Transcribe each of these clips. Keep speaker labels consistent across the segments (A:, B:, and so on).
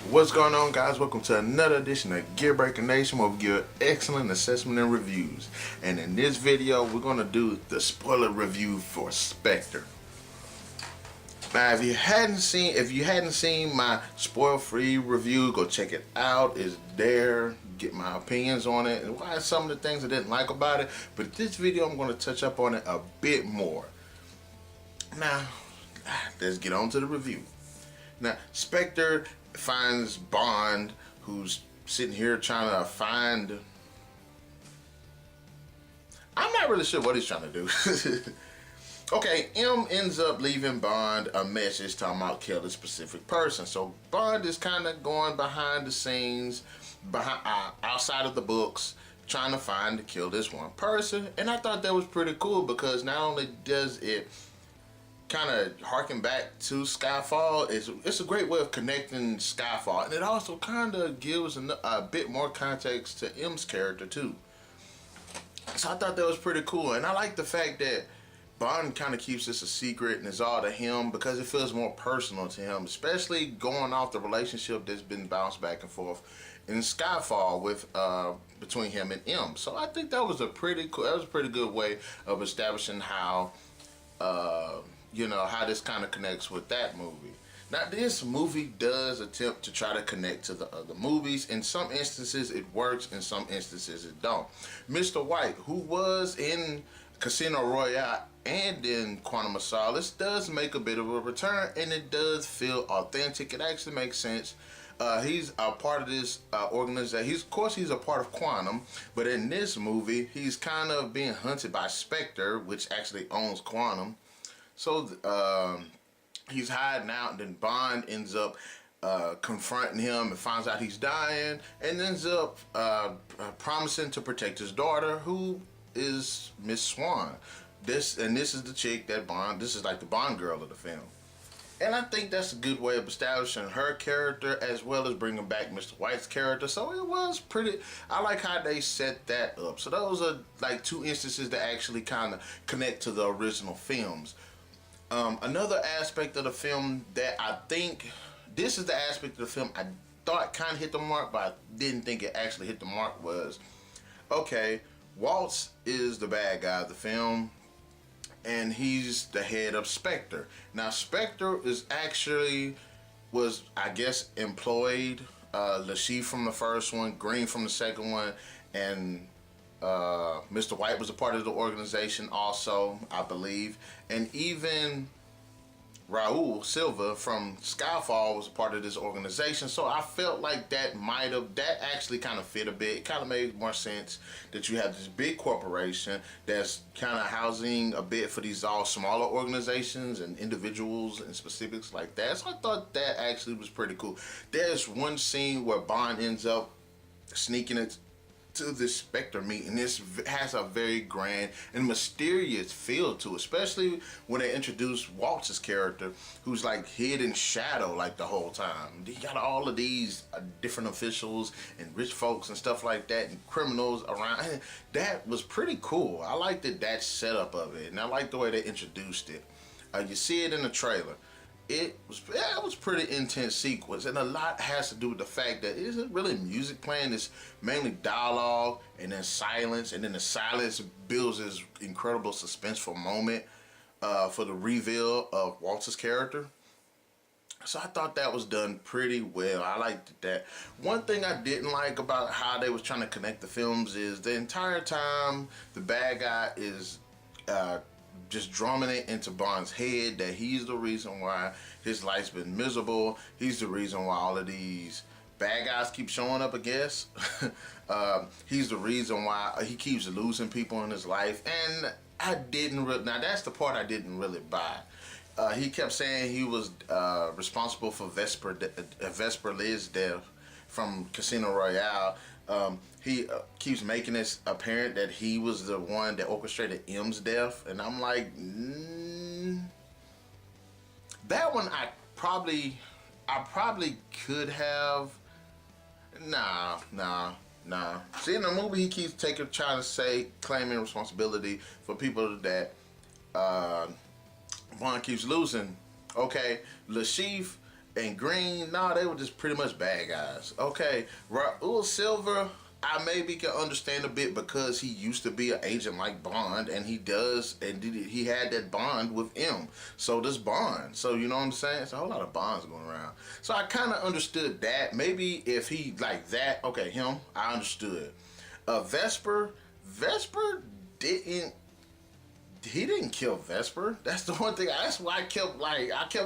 A: What's going on, guys? Welcome to another edition of Gear Breaker Nation, where we give excellent assessment and reviews. And in this video, we're going to do the spoiler review for Spectre. Now, if you hadn't seen my spoil-free review, go check it out. It's there. Get my opinions on it and why some of the things I didn't like about it. But this video, I'm going to touch up on it a bit more. Now, let's get on to the review. Now, Spectre finds Bond, who's sitting here trying to find... I'm not really sure what he's trying to do. Okay, M ends up leaving Bond a message talking about kill a specific person. So Bond is kind of going behind the scenes, outside of the books, trying to find to kill this one person. And I thought that was pretty cool because not only does it kind of harken back to Skyfall, it's a great way of connecting Skyfall, and it also kind of gives a bit more context to M's character too. So I thought that was pretty cool, and I like the fact that Bond kind of keeps this a secret and it's all to him because it feels more personal to him, especially going off the relationship that's been bounced back and forth in Skyfall with between him and M. So I think that was a pretty cool, that was a pretty good way of establishing how how this kind of connects with that movie. Now, this movie does attempt to try to connect to the other movies. In some instances it works, in some instances it don't. Mr. White, who was in Casino Royale and in Quantum of Solace, does make a bit of a return, and it does feel authentic. It actually makes sense. He's a part of this organization. Of course, he's a part of Quantum, but in this movie, he's kind of being hunted by Spectre, which actually owns Quantum. So he's hiding out, and then Bond ends up confronting him and finds out he's dying, and ends up promising to protect his daughter, who is Miss Swan. This is the chick that Bond. This is like the Bond girl of the film, and I think that's a good way of establishing her character as well as bringing back Mr. White's character. So it was pretty. I like how they set that up. So those are like two instances that actually kind of connect to the original films. Another aspect of the film that I think, this is the aspect of the film I thought kind of hit the mark, but I didn't think it actually hit the mark, was, okay, Waltz is the bad guy of the film, and he's the head of Spectre. Now, Spectre was, I guess, employed, Lashif from the first one, Green from the second one, and Mr. White was a part of the organization also, I believe, and even Raul Silva from Skyfall was a part of this organization. So I felt like that actually kind of fit a bit. It kind of made more sense that you have this big corporation that's kind of housing a bit for these all smaller organizations and individuals and specifics like that. So I thought that actually was pretty cool. There's one scene where Bond ends up sneaking it to this Spectre meeting. This has a very grand and mysterious feel to it, especially when they introduce Waltz's character, who's like hid in shadow like the whole time. You got all of these different officials and rich folks and stuff like that, and criminals around. That was pretty cool. I liked that setup of it, and I liked the way they introduced it. You see it in the trailer. It was pretty intense sequence, and a lot has to do with the fact that it isn't really music playing. It's mainly dialogue and then silence, and then the silence builds this incredible suspenseful moment for the reveal of Waltz's character. So I thought that was done pretty well. I liked that. One thing I didn't like about how they was trying to connect the films is the entire time the bad guy is just drumming it into Bond's head that he's the reason why his life's been miserable. He's the reason why all of these bad guys keep showing up, I guess. He's the reason why he keeps losing people in his life. And I didn't really, now that's the part I didn't really buy. He kept saying he was responsible for Vesper Liz's death from Casino Royale. He keeps making it apparent that he was the one that orchestrated M's death, and I'm like, that one I probably could have. Nah. See, in the movie, he keeps claiming responsibility for people that Bond keeps losing. Okay, Lashif And Green, nah, they were just pretty much bad guys. Okay, Raul Silver, I maybe can understand a bit because he used to be an agent like Bond, and he had that bond with M. So this Bond, so you know what I'm saying? It's a whole lot of Bonds going around. So I kind of understood that. Maybe if he like that, okay, him, I understood. Vesper didn't. He didn't kill Vesper. That's the one thing. That's why I kept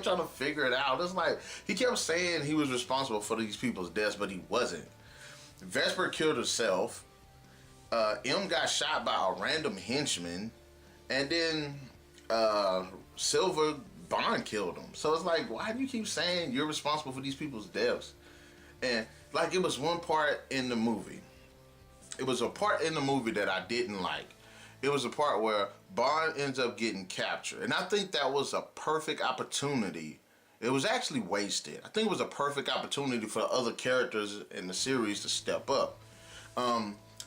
A: trying to figure it out. It's like he kept saying he was responsible for these people's deaths, but he wasn't. Vesper killed herself. M got shot by a random henchman, and then Silver Bond killed him. So it's like, why do you keep saying you're responsible for these people's deaths? And like, it was one part in the movie. It was a part in the movie that I didn't like. It was a part where Bond ends up getting captured, and I think that was a perfect opportunity. It was actually wasted. I think it was a perfect opportunity for the other characters in the series to step up.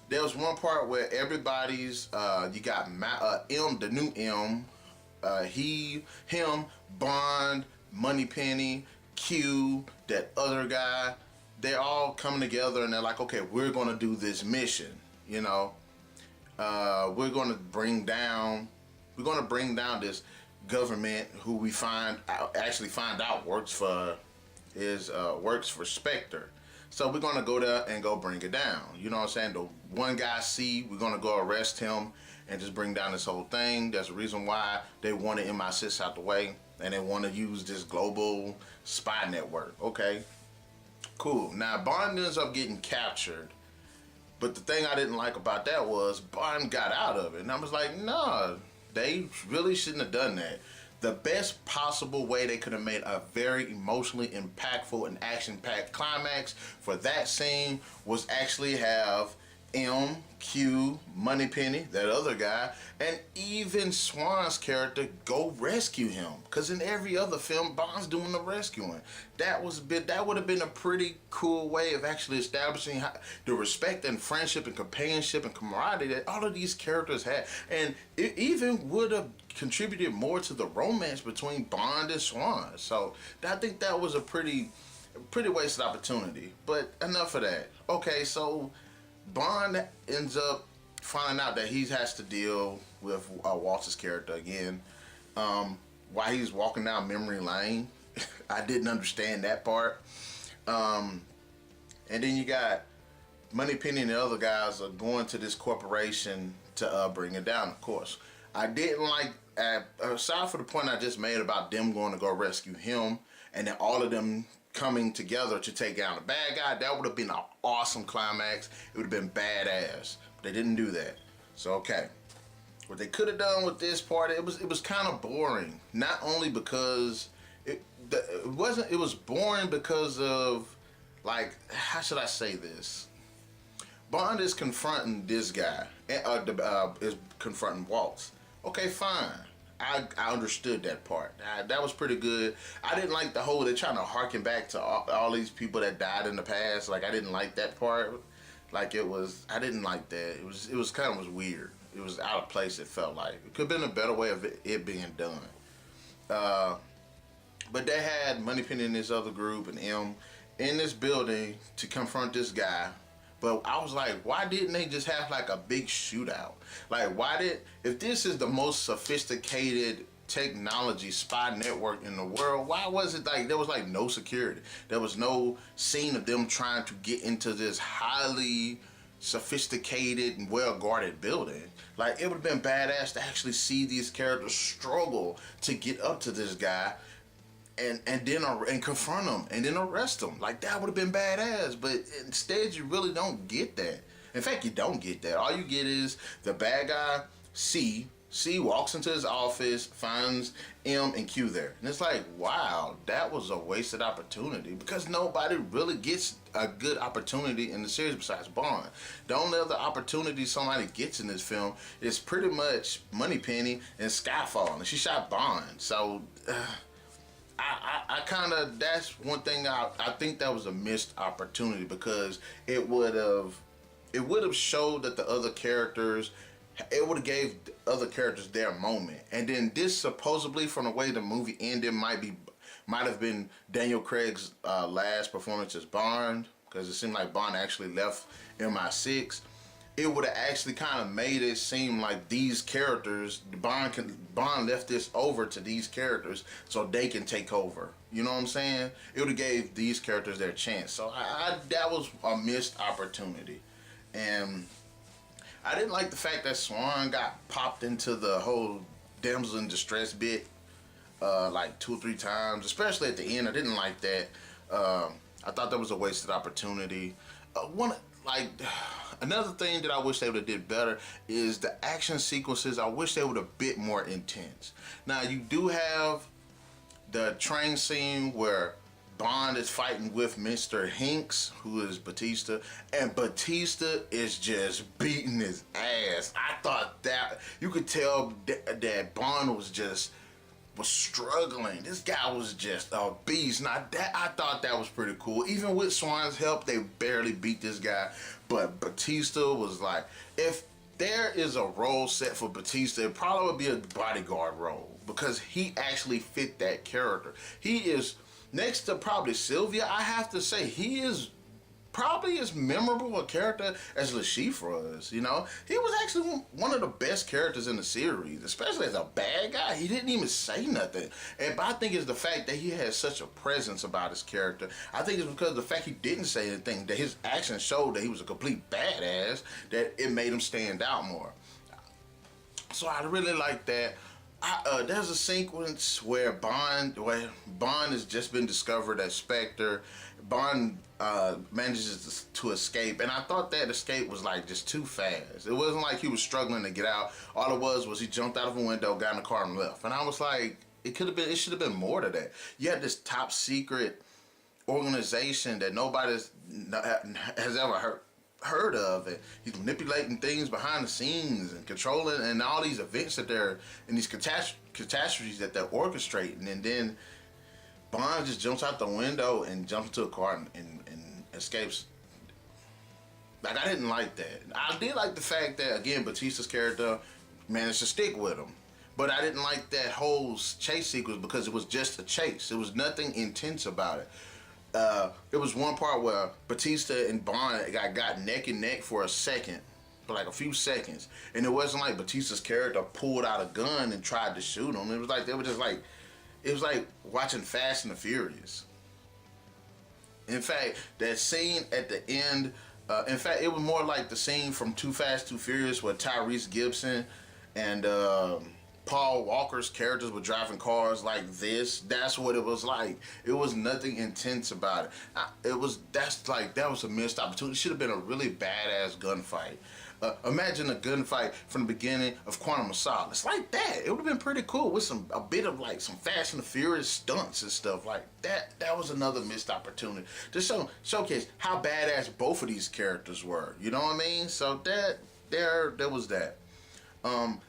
A: There was one part where everybody's, you got M, the new M, him, Bond, Moneypenny, Q, that other guy. They're all coming together and they're like, okay, we're going to do this mission, you know. We're going to bring down this government who we find out works for Spectre. So we're gonna go there and go bring it down. You know what I'm saying? The one guy we're gonna go arrest him and just bring down this whole thing. That's the reason why they wanted MI6 out the way, and they want to use this global spy network. Okay, cool. Now Bond ends up getting captured. But the thing I didn't like about that was Bond got out of it. And I was like, nah, they really shouldn't have done that. The best possible way they could have made a very emotionally impactful and action-packed climax for that scene was actually have M, Q, Moneypenny, that other guy, and even Swan's character go rescue him. Because in every other film, Bond's doing the rescuing. That would have been a pretty cool way of actually establishing the respect and friendship and companionship and camaraderie that all of these characters had. And it even would have contributed more to the romance between Bond and Swan. So I think that was a pretty wasted opportunity. But enough of that. Okay, so Bond ends up finding out that he has to deal with Walter's character again while he's walking down memory lane. I didn't understand that part. And then you got Moneypenny and the other guys are going to this corporation to bring it down, of course. I didn't like, aside for the point I just made about them going to go rescue him and then all of them coming together to take down the bad guy, that would have been an awesome climax. It would have been badass. But they didn't do that. So okay. What they could have done with this part, it was kind of boring. Not only because it was boring because of, like, how should I say this? Bond is confronting this guy, is confronting Waltz. Okay, fine. I understood that part. That was pretty good. I didn't like the whole, they're trying to harken back to all these people that died in the past. Like, I didn't like that part. Like, I didn't like that. It was kind of weird. It was out of place, it felt like. It could have been a better way of it being done. But they had Moneypenny and this other group and M in this building to confront this guy. But I was like, why didn't they just have like a big shootout? Like, if this is the most sophisticated technology spy network in the world, why was it like there was like no security? There was no scene of them trying to get into this highly sophisticated and well-guarded building. Like, it would have been badass to actually see these characters struggle to get up to this guy and then confront him and then arrest him. Like, that would have been badass. But instead, you really don't get that. In fact, you don't get that. All you get is the bad guy, C walks into his office, finds M and Q there. And it's like, wow, that was a wasted opportunity because nobody really gets a good opportunity in the series besides Bond. The only other opportunity somebody gets in this film is pretty much Moneypenny and Skyfall. And she shot Bond. So, I kind of, that's one thing I think that was a missed opportunity because it would have showed that the other characters, it would have gave other characters their moment. And then this supposedly, from the way the movie ended, might be might have been Daniel Craig's last performance as Bond, because it seemed like Bond actually left MI6. It would have actually kind of made it seem like these characters, Bond left this over to these characters so they can take over. You know what I'm saying? It would have gave these characters their chance. So that was a missed opportunity, and I didn't like the fact that Swan got popped into the whole damsel in distress bit like 2 or 3 times, especially at the end. I didn't like that. I thought that was a wasted opportunity. Another thing that I wish they would have did better is the action sequences. I wish they would have bit more intense. Now you do have the train scene where Bond is fighting with Mr. Hinks, who is Batista, and Batista is just beating his ass. I thought that you could tell that Bond was struggling. This guy was just a beast. Now that I thought that was pretty cool. Even with Swan's help, they barely beat this guy. But Batista was like, if there is a role set for Batista, it probably would be a bodyguard role, because he actually fit that character. He is, next to probably Sylvia, I have to say, he is probably as memorable a character as Le Chiffre is. You know, he was actually one of the best characters in the series, especially as a bad guy. He didn't even say nothing, but I think it's the fact that he has such a presence about his character. I think it's because of the fact he didn't say anything, that his actions showed that he was a complete badass, that it made him stand out more. So I really like that. There's a sequence where Bond has just been discovered as Spectre. Bond manages to escape, and I thought that escape was like just too fast. It wasn't like he was struggling to get out. All it was he jumped out of a window, got in the car, and left. And I was like, it should have been more to that. You had this top secret organization that nobody has ever heard of, and he's manipulating things behind the scenes and controlling, and all these events that they're in, these catastrophes that they're orchestrating, and then Bond just jumps out the window and jumps into a car and escapes. Like, I didn't like that. I did like the fact that, again, Batista's character managed to stick with him, but I didn't like that whole chase sequence because it was just a chase. There was nothing intense about it. There was one part where Batista and Bond got neck and neck for a second, for like a few seconds, and it wasn't like Batista's character pulled out a gun and tried to shoot him. It was like they were just like, it was like watching Fast and the Furious. In fact, that scene at the end, in fact, it was more like the scene from Too Fast, Too Furious where Tyrese Gibson and Paul Walker's characters were driving cars like this. That's what it was like. It was nothing intense about it. That was a missed opportunity. It should have been a really badass gunfight. Imagine a gunfight from the beginning of Quantum of Solace, like that. It would have been pretty cool with a bit of like some Fast and the Furious stunts and stuff like that. That was another missed opportunity to showcase how badass both of these characters were. You know what I mean? So there was that.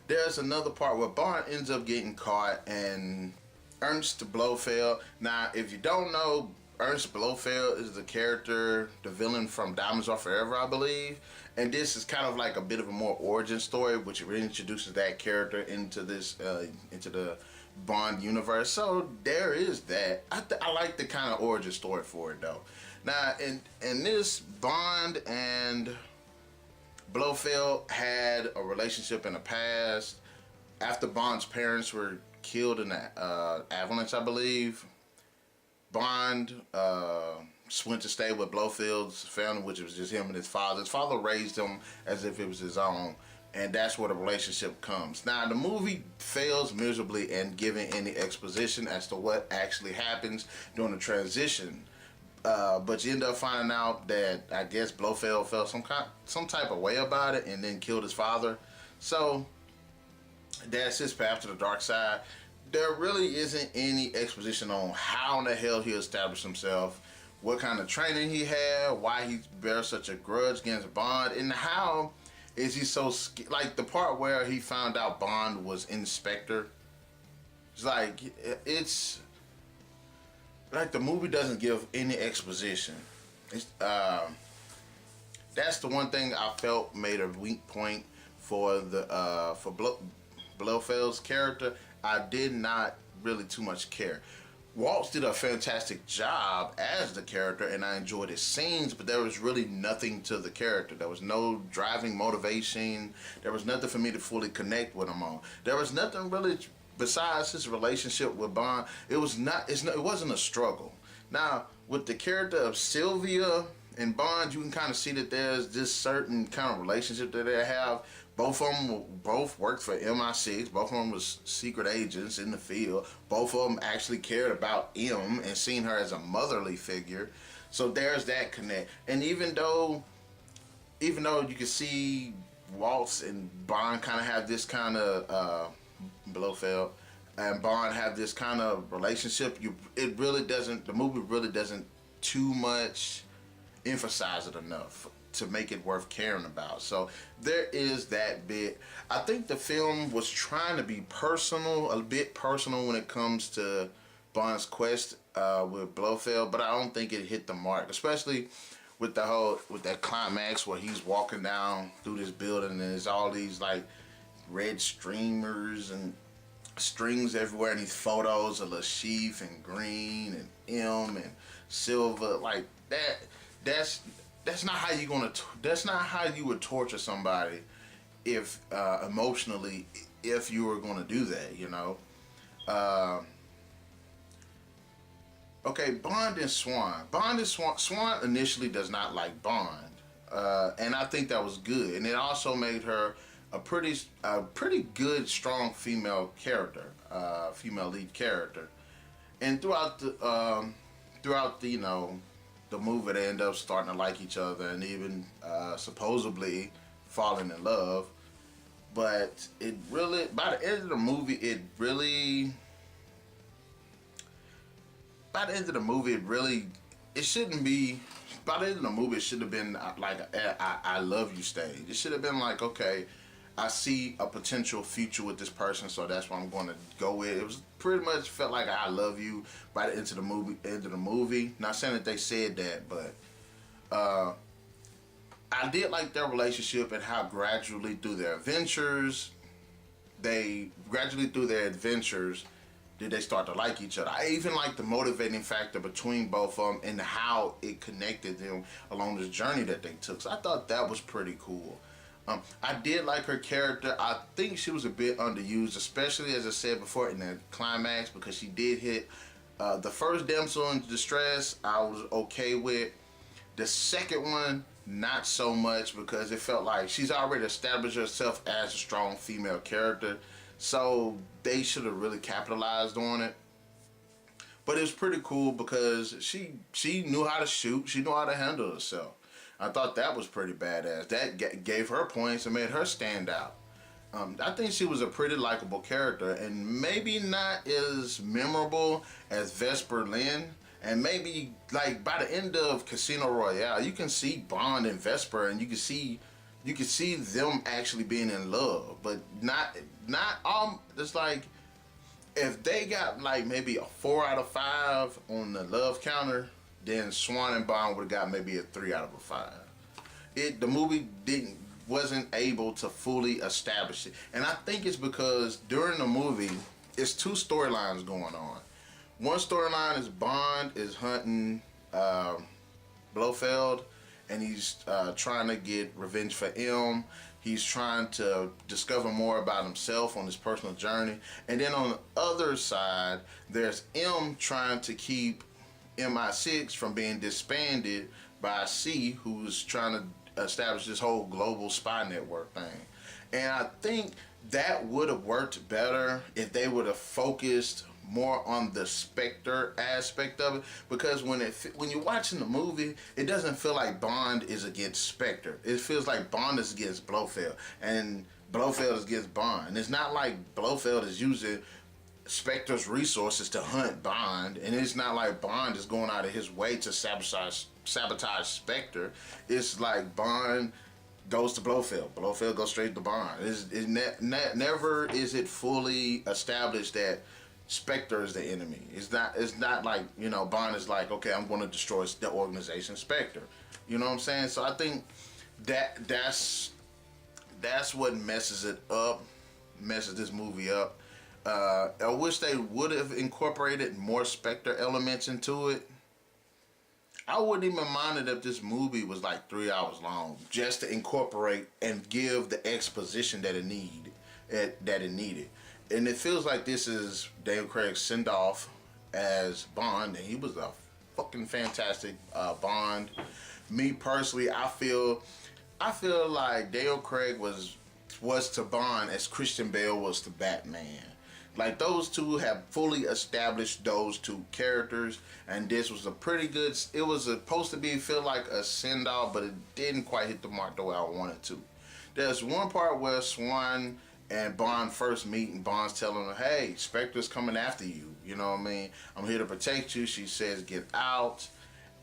A: There's another part where Bond ends up getting caught, and Ernst Blofeld. Now, if you don't know, Ernst Blofeld is the villain from Diamonds Are Forever, I believe. And this is kind of like a bit of a more origin story, which introduces that character into into the Bond universe. So there is that. I like the kind of origin story for it, though. Now, in this, Bond and Blofeld had a relationship in the past. After Bond's parents were killed in the avalanche, I believe, Bond went to stay with Blofeld's family, which was just him and his father. His father raised him as if it was his own, and that's where the relationship comes. Now, the movie fails miserably in giving any exposition as to what actually happens during the transition. But you end up finding out that I guess Blofeld felt some type of way about it and then killed his father. So that's his path to the dark side. There really isn't any exposition on how in the hell he established himself, what kind of training he had, why he bears such a grudge against Bond, and how is he so like the part where he found out Bond was in Spectre. It's like the movie doesn't give any exposition. That's the one thing I felt made a weak point for Blofeld's character. I did not really too much care. Waltz did a fantastic job as the character, and I enjoyed his scenes, but there was really nothing to the character. There was no driving motivation. There was nothing for me to fully connect with him on. There was nothing really besides his relationship with Bond. It was not. It wasn't a struggle. Now, with the character of Sylvia and Bond, you can kind of see that there's this certain kind of relationship that they have. Both of them both worked for MI6. Both of them was secret agents in the field. Both of them actually cared about M and seen her as a motherly figure. So there's that connect. And even though you can see Waltz and Bond kind of have this kind of Blofeld and Bond have this kind of relationship, it really doesn't. The movie really doesn't too much emphasize it enough to make it worth caring about. So there is that bit. I think the film was trying to be personal, a bit personal when it comes to Bond's quest with Blofeld, but I don't think it hit the mark, especially with that climax where he's walking down through this building and there's all these like red streamers and strings everywhere and these photos of Lashif and Green and M and Silva. Like that's not how that's not how you would torture somebody if emotionally, if you were going to do that, you know. Okay, Bond and Swan. Swan initially does not like Bond, and I think that was good. And it also made her a pretty good, strong female character, female lead character. And throughout the the movie, they end up starting to like each other and even supposedly falling in love. But it really, by the end of the movie, it shouldn't be. By the end of the movie, it should have been like I love you stage. It should have been like, okay, I see a potential future with this person, so that's what I'm going to go with. It was pretty much felt like I love you by the end of the movie. Not saying that they said that, but I did like their relationship and how gradually through their adventures, did they start to like each other. I even like the motivating factor between both of them and how it connected them along this journey that they took. So I thought that was pretty cool. I did like her character. I think she was a bit underused, especially as I said before in the climax, because she did hit the first damsel in distress. I was okay with. The second one, not so much, because it felt like she's already established herself as a strong female character. So they should have really capitalized on it. But it was pretty cool because she knew how to shoot. She knew how to handle herself. I thought that was pretty badass. That gave her points and made her stand out. I think she was a pretty likable character and maybe not as memorable as Vesper Lynn. And maybe like by the end of Casino Royale, you can see Bond and Vesper, and you can see them actually being in love, but not it's like if they got like maybe a 4 out of 5 on the love counter, then Swan and Bond would have got maybe a 3 out of a 5. The movie wasn't able to fully establish it, and I think it's because during the movie, it's 2 storylines going on. One storyline is Bond is hunting Blofeld, and he's trying to get revenge for M. He's trying to discover more about himself on his personal journey. And then on the other side, there's M trying to keep MI6 from being disbanded by C, who's trying to establish this whole global spy network thing. And I think that would have worked better if they would have focused more on the Spectre aspect of it, because when you're watching the movie, it doesn't feel like Bond is against Spectre. It feels like Bond is against Blofeld and Blofeld is against Bond. And it's not like Blofeld is using Spectre's resources to hunt Bond, and it's not like Bond is going out of his way to sabotage Spectre. It's like Bond goes to Blofeld. Blofeld goes straight to Bond. Never is it fully established that Spectre is the enemy. It's not like, Bond is like, okay, I'm going to destroy the organization Spectre. You know what I'm saying? So I think that's what messes this movie up. I wish they would have incorporated more Spectre elements into it. I wouldn't even mind it if this movie was like 3 hours long, just to incorporate and give the exposition that it needed. And it feels like this is Daniel Craig's send off as Bond, and he was a fucking fantastic Bond. Me personally, I feel like Daniel Craig was to Bond as Christian Bale was to Batman. Like, those two have fully established those two characters, and this was a pretty good. It was supposed to feel like a send off, but it didn't quite hit the mark the way I wanted to. There's one part where Swan and Bond first meet, and Bond's telling her, "Hey, Spectre's coming after you. You know what I mean? I'm here to protect you." She says, "Get out,"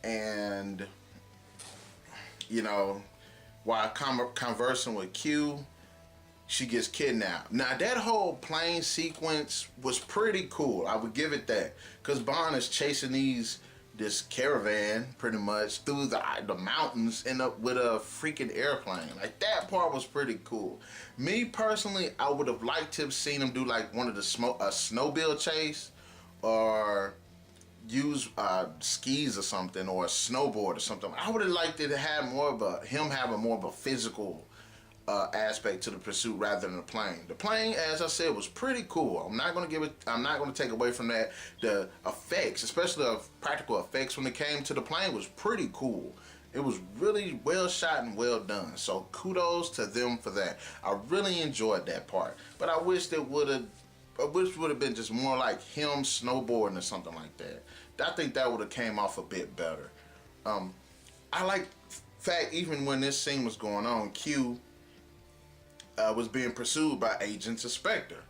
A: and while conversing with Q, she gets kidnapped. Now, that whole plane sequence was pretty cool. I would give it that. Because Bond is chasing this caravan, pretty much, through the mountains, end up with a freaking airplane. Like, that part was pretty cool. Me, personally, I would have liked to have seen him do, like, one of the a snowmobile chase, or use skis or something, or a snowboard or something. I would have liked it to have him having more of a physical aspect to the pursuit rather than the plane. The plane, as I said, was pretty cool. I'm not going to take away from that. The effects, especially the practical effects when it came to the plane, was pretty cool. It was really well shot and well done. So kudos to them for that. I really enjoyed that part. But I wish it would have been just more like him snowboarding or something like that. I think that would have came off a bit better. I like fact, even when this scene was going on, Q was being pursued by agents of Spectre,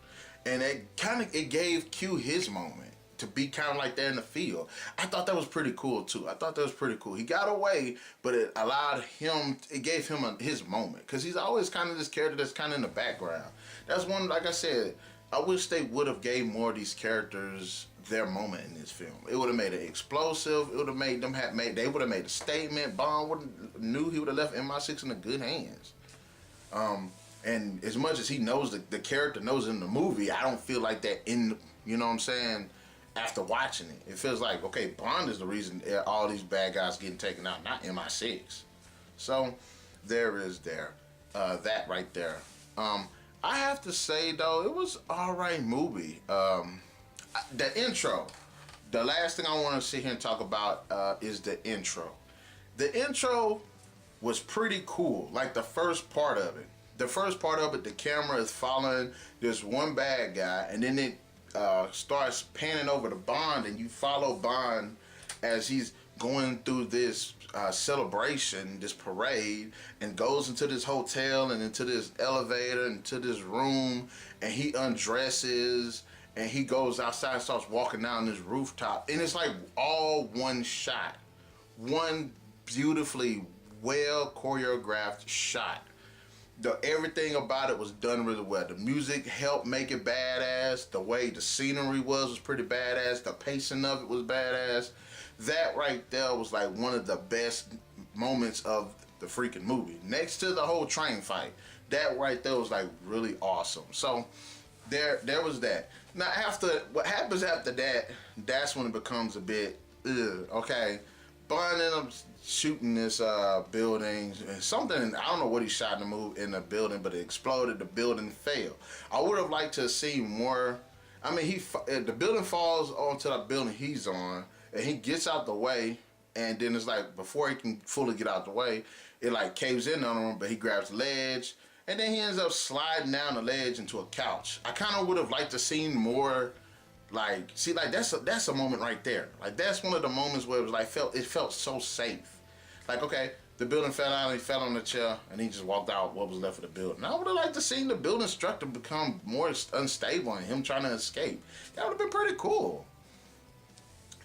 A: and it gave Q his moment to be kind of like that in the field. I thought that was pretty cool too. He got away, but it gave him his moment, because he's always kind of this character that's kind of in the background. That's one, like I said, I wish they would have gave more of these characters their moment in this film. It would have made it explosive. It would have made them they would have made a statement. Bond knew he would have left MI6 in the good hands. And as much as he knows the character knows in the movie, I don't feel like that you know what I'm saying, after watching it. It feels like, okay, Bond is the reason all these bad guys getting taken out, not MI6. So there is that right there. I have to say, though, it was alright movie. The intro. The last thing I want to sit here and talk about is the intro. The intro was pretty cool. Like, the first part of it. The camera is following this one bad guy, and then it starts panning over to Bond, and you follow Bond as he's going through this celebration, this parade, and goes into this hotel and into this elevator, into this room, and he undresses, and he goes outside and starts walking down this rooftop, and it's like all one shot. One beautifully well choreographed shot. Everything about it was done really well. The music helped make it badass. The way the scenery was pretty badass. The pacing of it was badass. That right there was like one of the best moments of the freaking movie. Next to the whole train fight. That right there was like really awesome. So there was that. Now, what happens after that, that's when it becomes a bit, okay. Bond ended up shooting this building. Something, I don't know what he shot in the building, but it exploded. The building fell. I would have liked to see more. I mean, the building falls onto the building he's on, and he gets out the way, and then it's like, before he can fully get out the way, it like caves in on him, but he grabs the ledge, and then he ends up sliding down the ledge into a couch. I kind of would have liked to see more. Like, see, like, that's a moment right there. Like, that's one of the moments where it was like, it felt so safe. Like, okay, the building fell out, and he fell on the chair, and he just walked out what was left of the building. I would have liked to see the building structure become more unstable and him trying to escape. That would have been pretty cool.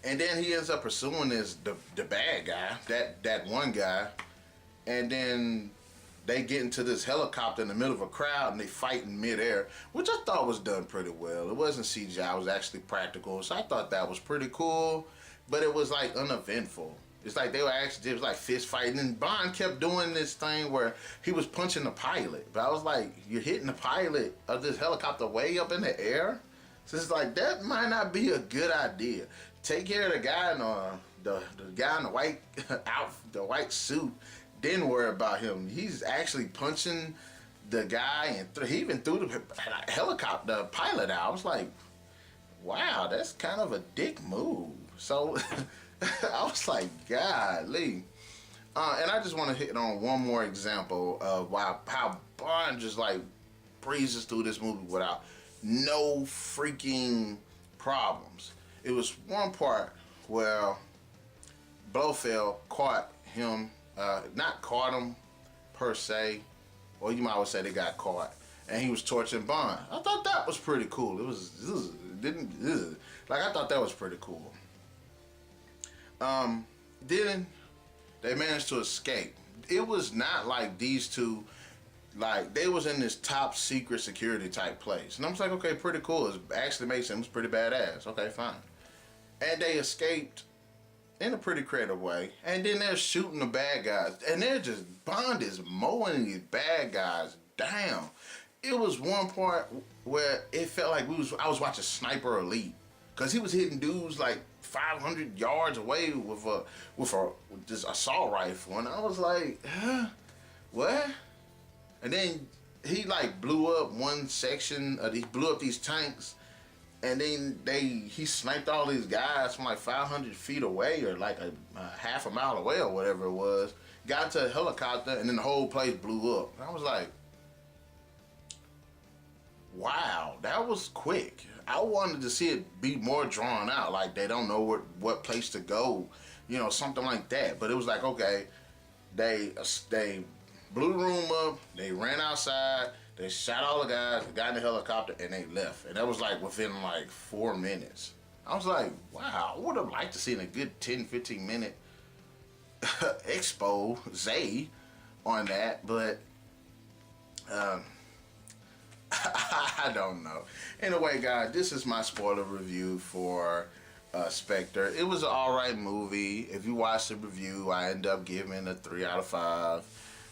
A: And then he ends up pursuing the bad guy, that one guy, and then they get into this helicopter in the middle of a crowd, and they fight in midair, which I thought was done pretty well. It wasn't CGI, it was actually practical, so I thought that was pretty cool, but it was like uneventful. It's like it was like fist fighting, and Bond kept doing this thing where he was punching the pilot, but I was like, you're hitting the pilot of this helicopter way up in the air? So it's like that might not be a good idea. Take care of the guy in the guy in the white the white suit. Didn't worry about him. He's actually punching the guy, and he even threw the helicopter pilot out. I was like, wow, that's kind of a dick move. So I was like, golly. And I just want to hit on one more example of how Bond just like breezes through this movie without no freaking problems. It was one part where Blofeld caught him, not caught him per se, or you might well say they got caught, and he was torturing Bond. I thought that was pretty cool. I thought that was pretty cool. Then they managed to escape. It was not like these two, like they was in this top secret security type place, and I was like, okay, pretty cool. It actually makes sense. Pretty badass. Okay, fine. And they escaped in a pretty creative way, and then they're shooting the bad guys, and they're just Bond is mowing these bad guys down. It was one part where it felt like I was watching Sniper Elite, cause he was hitting dudes like 500 yards away with this assault rifle, and I was like, huh, what? And then he like blew up one section, he blew up these tanks, and then he sniped all these guys from like 500 feet away, or like a half a mile away, or whatever it was. Got into a helicopter, and then the whole place blew up. And I was like, wow, that was quick. I wanted to see it be more drawn out, like they don't know what place to go, something like that. But it was like, okay, they blew the room up, they ran outside, they shot all the guys, got in the helicopter, and they left. And that was like within like 4 minutes. I was like, wow, I would have liked to see a good 10-15 minute expose on that, but I don't know. Anyway, guys, this is my spoiler review for Spectre. It was an alright movie. If you watch the review, I end up giving a 3 out of 5.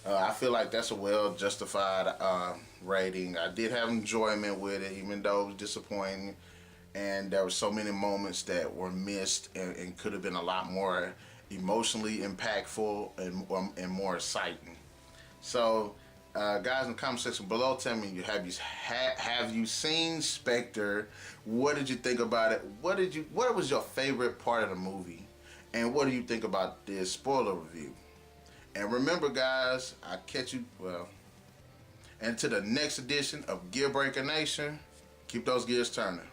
A: I feel like that's a well justified rating. I did have enjoyment with it, even though it was disappointing, and there were so many moments that were missed and could have been a lot more emotionally impactful and more exciting. So, guys in the comment section below, tell me, have you seen Spectre? What did you think about it? What was your favorite part of the movie? And what do you think about this spoiler review? And remember, guys, I'll catch you, and to the next edition of Gear Breaker Nation, keep those gears turning.